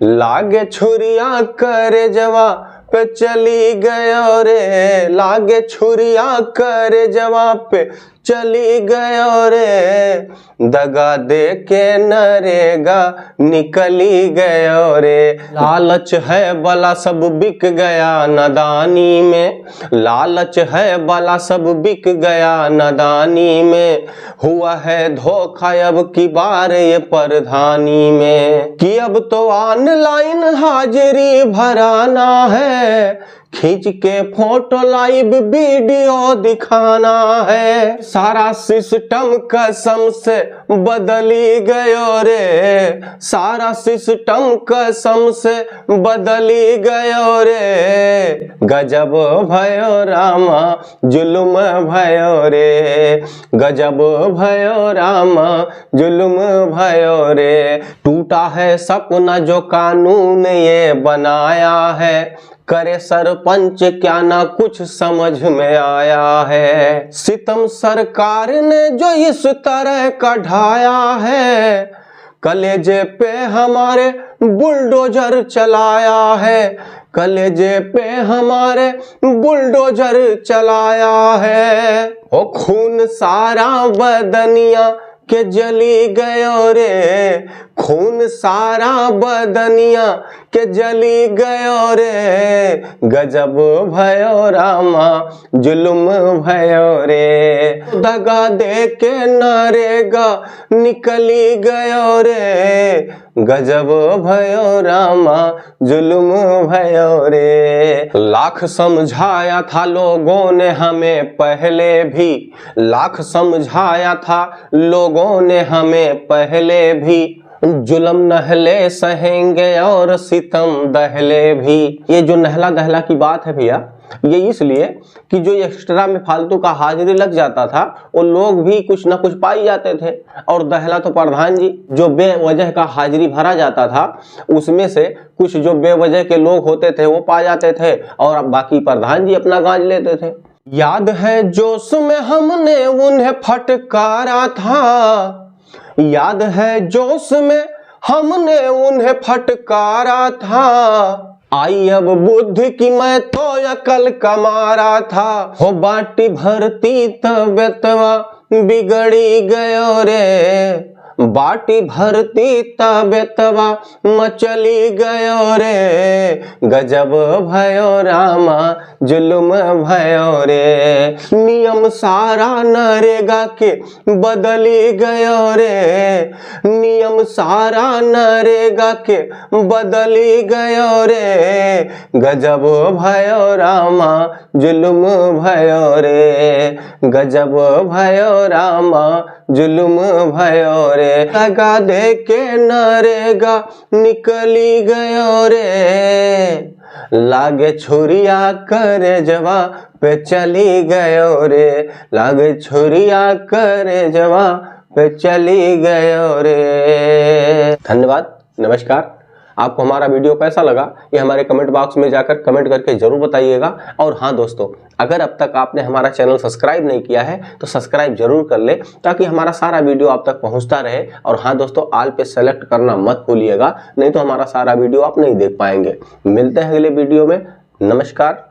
लागे छुरिया करे जवा पे चली गयो रे, लागे छुरिया करे जवा पे चली गयो रे, दगा दे के नरेगा निकली गयो रे। लालच है भला सब बिक गया नादानी में, लालच है भला सब बिक गया नादानी में, हुआ है धोखा अब की बार ये प्रधानी में, कि अब तो ऑनलाइन हाजिरी भराना है, खींच के फोटो लाइव वीडियो दिखाना है। सारा सिस्टम कसम से बदली गयो रे, सारा सिस्टम कसम से बदली गयो रे, गजब भयो रामा जुलुम भयो रे, गजब भयो रामा जुलुम भयो रे। टूटा है सपना जो कानून ये बनाया है, करे सरपंच क्या ना कुछ समझ में आया है। सितम सरकार ने जो इस तरह का ढाया है, कलेजे पे हमारे बुलडोजर चलाया है, कलेजे पे हमारे बुलडोजर चलाया है। ओ खून सारा बदनिया के जली गयो रे, खून सारा बदनिया के जली गयो रे, गजब भयो रामा जुलुम भयो रे, दगा दे के नरेगा निकली गयो रे, गजब भयो रामा जुलुम भयो रे। लाख समझाया था लोगों ने हमें पहले भी, लाख समझाया था लोगों ने हमें पहले भी, जुल्म नहले सहेंगे और सितम दहले भी। ये जो नहला दहला की बात है भैया, ये इसलिए कि जो एक्स्ट्रा में फालतू का हाजिरी लग जाता था वो लोग भी कुछ ना कुछ पाई जाते थे, और दहला तो प्रधान जी जो बेवजह का हाजिरी भरा जाता था उसमें से कुछ जो बेवजह के लोग होते थे वो पा जाते थे, और बाकी प्रधान जी अपना गांज लेते थे। याद है जोश में हमने उन्हें फटकारा था, याद है जोश में हमने उन्हें फटकारा था, आई अब बुद्धि की मैं तो अकल कमारा था, हो बाटी भरती तबेतवा बिगड़ी गयो रे, बाटी भरती तबेतवा मचली गयो रे, गजब भयो रामा जुलुम भयो रे, नियम सारा नरेगा के बदली गयो रे, नियम सारा नरेगा के बदली गयो रे, गजब भयो रामा जुलुम भयो रे, गजब भयो रामा जुलुम भयो रे, दगा दे के नरेगा निकली गयो रे, लागे छुरिया करे जवा पे चली गयो रे, लागे छुरिया करे जवा पे चली गयो रे। धन्यवाद, नमस्कार। आपको हमारा वीडियो कैसा लगा ये हमारे कमेंट बॉक्स में जाकर कमेंट करके जरूर बताइएगा। और हाँ दोस्तों, अगर अब तक आपने हमारा चैनल सब्सक्राइब नहीं किया है तो सब्सक्राइब जरूर कर ले, ताकि हमारा सारा वीडियो आप तक पहुंचता रहे। और हाँ दोस्तों, ऑल पे सेलेक्ट करना मत भूलिएगा, नहीं तो हमारा सारा वीडियो आप नहीं देख पाएंगे। मिलते हैं अगले वीडियो में। नमस्कार।